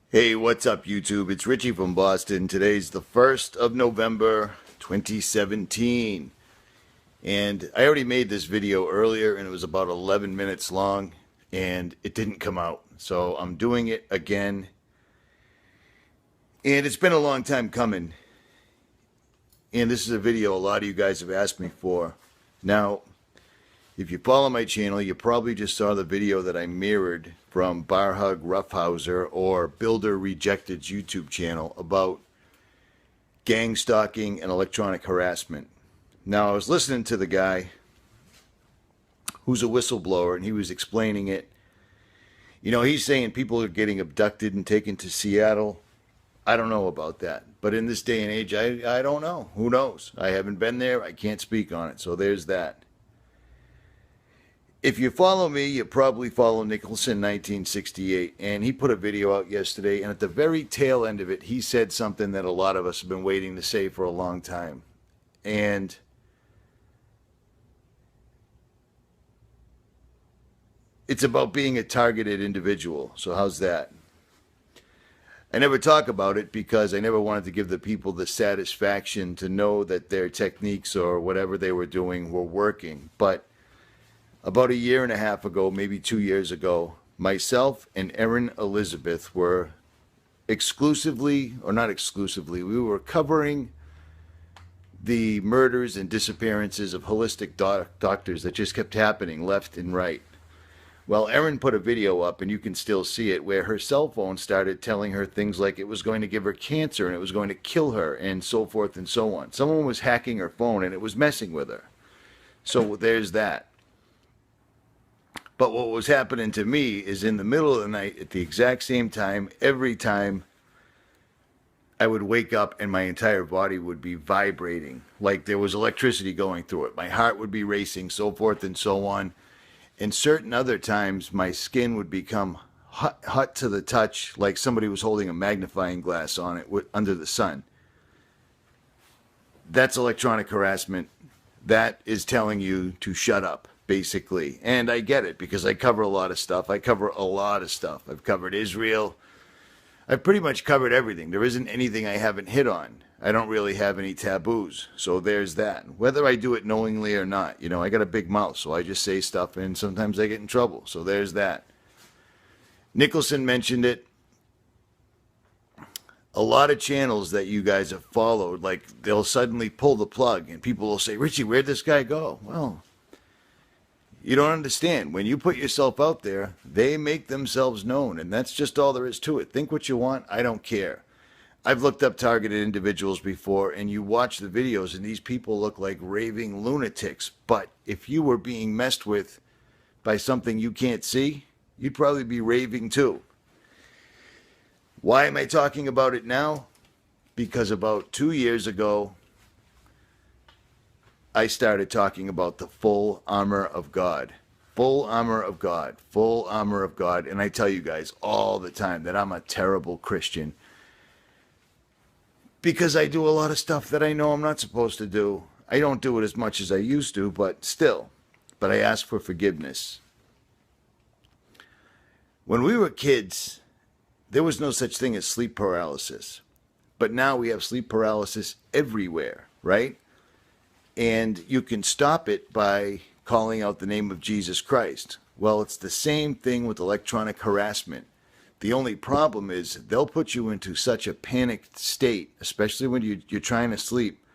Hey, what's up, YouTube? It's Richie from Boston. Today's the 1st of November, 2017. And I already made this video earlier, and it was about 11 minutes long, and it didn't come out. So I'm doing it again. And it's been a long time coming. And this is a video a lot of you guys have asked me for. Now, if you follow my channel, you probably just saw the video that I mirrored from Barhug Roughhouser or Builder Rejected's YouTube channel about gang stalking and electronic harassment. Now, I was listening to the guy who's a whistleblower, and he was explaining it. You know, he's saying people are getting abducted and taken to Seattle. I don't know about that. But in this day and age, I don't know. Who knows? I haven't been there. I can't speak on it. So there's that. If you follow me, you probably follow Nicholson 1968, and he put a video out yesterday, and at the very tail end of it, he said something that a lot of us have been waiting to say for a long time. And it's about being a targeted individual. So how's that? I never talk about it because I never wanted to give the people the satisfaction to know that their techniques or whatever they were doing were working. But about a year and a half ago, maybe 2 years ago, myself and Erin Elizabeth were exclusively, or not exclusively, we were covering the murders and disappearances of holistic doctors that just kept happening left and right. Well, Erin put a video up, and you can still see it, where her cell phone started telling her things like it was going to give her cancer and it was going to kill her and so forth and so on. Someone was hacking her phone and it was messing with her. So there's that. But what was happening to me is in the middle of the night, at the exact same time, every time I would wake up and my entire body would be vibrating, like there was electricity going through it. My heart would be racing, so forth and so on. And certain other times, my skin would become hot to the touch, like somebody was holding a magnifying glass on it under the sun. That's electronic harassment. That is telling you to shut up, basically. And I get it because I cover a lot of stuff. I've covered Israel. I've pretty much covered everything. There isn't anything I haven't hit on. I don't really have any taboos. So there's that. Whether I do it knowingly or not, you know, I got a big mouth, so I just say stuff and sometimes I get in trouble. So there's that. Nicholson mentioned it. A lot of channels that you guys have followed, like they'll suddenly pull the plug and people will say, Richie, where'd this guy go? Well, you don't understand. When you put yourself out there, they make themselves known, and that's just all there is to it. Think what you want. I don't care. I've looked up targeted individuals before, and you watch the videos, and these people look like raving lunatics. But if you were being messed with by something you can't see, you'd probably be raving too. Why am I talking about it now? Because about 2 years ago, I started talking about the full armor of God. Full armor of God. Full armor of God. And I tell you guys all the time that I'm a terrible Christian because I do a lot of stuff that I know I'm not supposed to do. I don't do it as much as I used to, but still. But I ask for forgiveness. When we were kids, there was no such thing as sleep paralysis. But now we have sleep paralysis everywhere, right? And you can stop it by calling out the name of Jesus Christ. Well, it's the same thing with electronic harassment. The only problem is they'll put you into such a panicked state, especially when you're trying to sleep,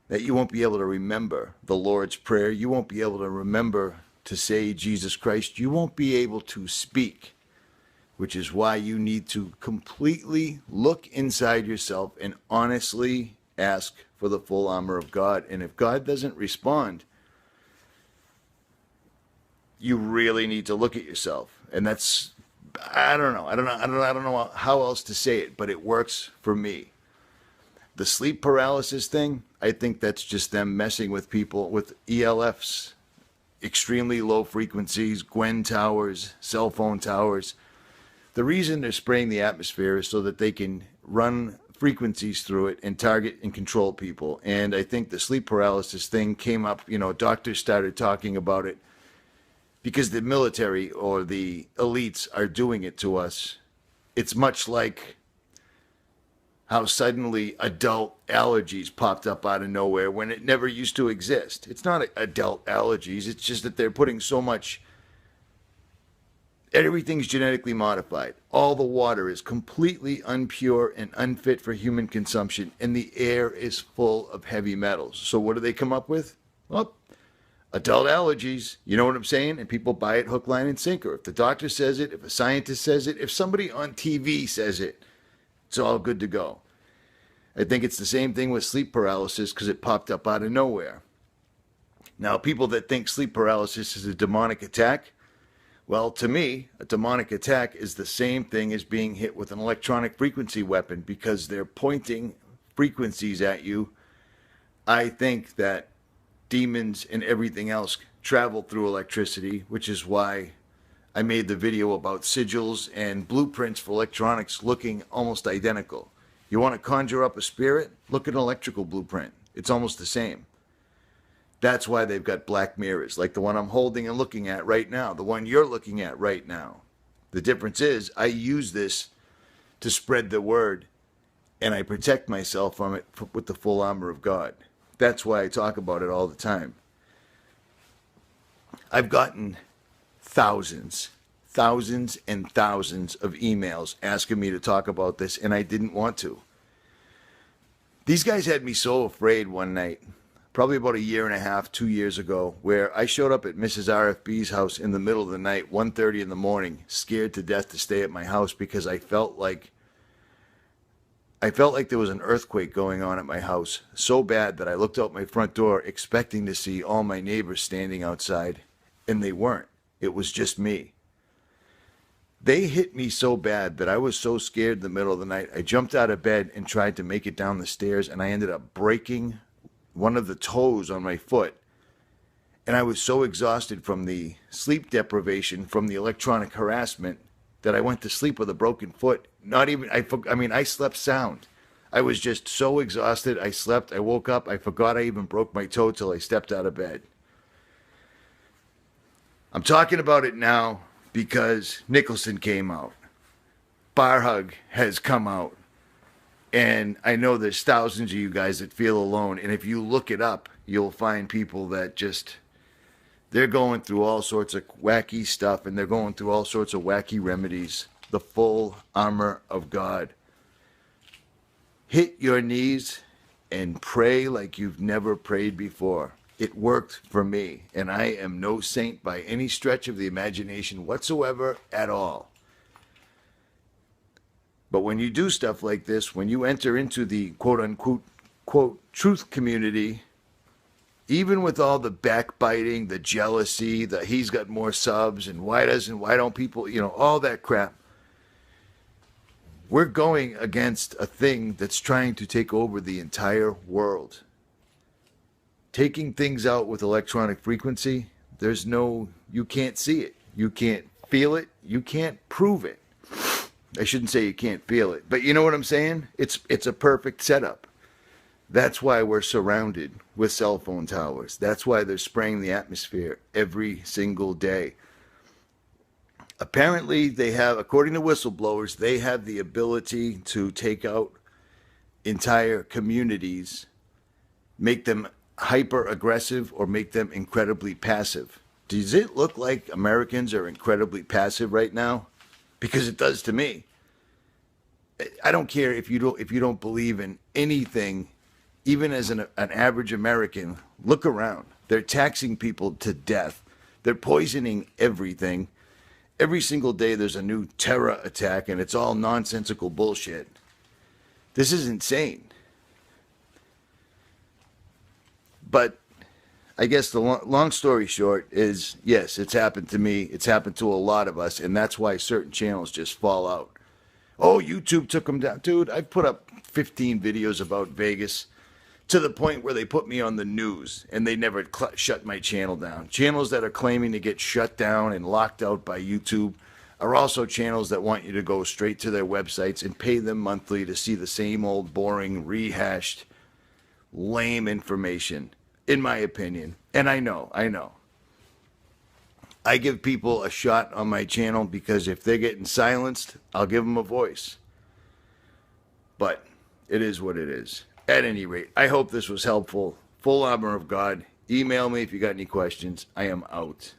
that you won't be able to remember the Lord's Prayer. You won't be able to remember to say Jesus Christ. You won't be able to speak, which is why you need to completely look inside yourself and honestly ask for the full armor of God. And if God doesn't respond, you really need to look at yourself. And that's, I don't know how else to say it, but it works for me. The sleep paralysis thing, I think that's just them messing with people with ELFs, extremely low frequencies, Gwen towers, cell phone towers. The reason they're spraying the atmosphere is so that they can run frequencies through it and target and control people. And I think the sleep paralysis thing came up, you know, doctors started talking about it because the military or the elites are doing it to us It's much like how suddenly adult allergies popped up out of nowhere when it never used to exist. It's not adult allergies, it's just that they're putting so much. Everything's genetically modified. All the water is completely unpure and unfit for human consumption, and the air is full of heavy metals. So what do they come up with? Well, adult allergies. You know what I'm saying? And people buy it hook, line, and sinker. If the doctor says it, if a scientist says it, if somebody on TV says it, it's all good to go. I think it's the same thing with sleep paralysis because it popped up out of nowhere. Now, people that think sleep paralysis is a demonic attack, well, to me, a demonic attack is the same thing as being hit with an electronic frequency weapon because they're pointing frequencies at you. I think that demons and everything else travel through electricity, which is why I made the video about sigils and blueprints for electronics looking almost identical. You want to conjure up a spirit? Look at an electrical blueprint. It's almost the same. That's why they've got black mirrors, like the one I'm holding and looking at right now, the one you're looking at right now. The difference is I use this to spread the word, and I protect myself from it with the full armor of God. That's why I talk about it all the time. I've gotten thousands and thousands of emails asking me to talk about this, and I didn't want to. These guys had me so afraid one night, probably about a year and a half, 2 years ago, where I showed up at Mrs. RFB's house in the middle of the night, 1:30 in the morning, scared to death to stay at my house because I felt like there was an earthquake going on at my house so bad that I looked out my front door expecting to see all my neighbors standing outside, and they weren't. It was just me. They hit me so bad that I was so scared in the middle of the night. I jumped out of bed and tried to make it down the stairs, and I ended up breaking one of the toes on my foot. And I was so exhausted from the sleep deprivation, from the electronic harassment, that I went to sleep with a broken foot. I slept sound. I was just so exhausted. I slept. I woke up. I forgot I even broke my toe till I stepped out of bed. I'm talking about it now because Nicholson came out. Bar Hug has come out. And I know there's thousands of you guys that feel alone. And if you look it up, you'll find people that they're going through all sorts of wacky stuff, and they're going through all sorts of wacky remedies. The full armor of God. Hit your knees and pray like you've never prayed before. It worked for me, and I am no saint by any stretch of the imagination whatsoever at all. But when you do stuff like this, when you enter into the quote-unquote quote truth community, even with all the backbiting, the jealousy, the he's got more subs and why don't people, all that crap, we're going against a thing that's trying to take over the entire world. Taking things out with electronic frequency, you can't see it. You can't feel it. You can't prove it. I shouldn't say you can't feel it, but you know what I'm saying? It's a perfect setup. That's why we're surrounded with cell phone towers. That's why they're spraying the atmosphere every single day. Apparently, according to whistleblowers, they have the ability to take out entire communities, make them hyper aggressive, or make them incredibly passive. Does it look like Americans are incredibly passive right now? Because it does to me. I don't care if you don't believe in anything, even as an average American. Look around. They're taxing people to death. They're poisoning everything. Every single day there's a new terror attack, and it's all nonsensical bullshit. This is insane. But I guess the long story short is, yes, it's happened to me. It's happened to a lot of us, and that's why certain channels just fall out. Oh, YouTube took them down. Dude, I've put up 15 videos about Vegas to the point where they put me on the news, and they never shut my channel down. Channels that are claiming to get shut down and locked out by YouTube are also channels that want you to go straight to their websites and pay them monthly to see the same old, boring, rehashed, lame information, in my opinion. And I know. I give people a shot on my channel because if they're getting silenced, I'll give them a voice. But it is what it is. At any rate, I hope this was helpful. Full Armor of God. Email me if you got any questions. I am out.